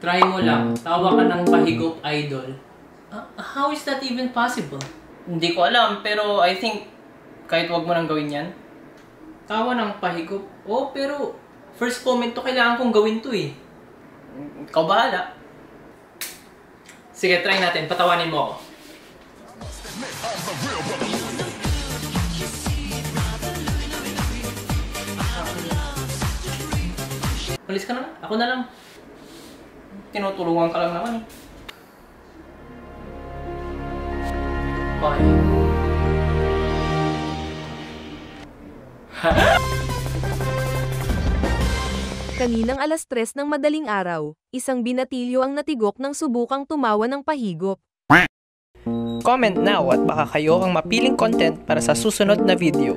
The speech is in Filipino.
Try mo lang. Tawa ka ng pahigop, idol. How is that even possible? Hindi ko alam, pero I think kahit wag mo nang gawin yan. Tawa ng pahigop? Oh, pero first comment to, kailangan kong gawin to eh. Ikaw bahala. Sige, try natin. Patawanin mo ako. Malis ka na. Ako na lang. Tinutulungan ka lang naman eh. Okay. Kaninang alas 3 ng madaling araw, isang binatilyo ang natigok ng subukang tumawa ng pahigop. Comment now at baka kayo ang mapiling content para sa susunod na video.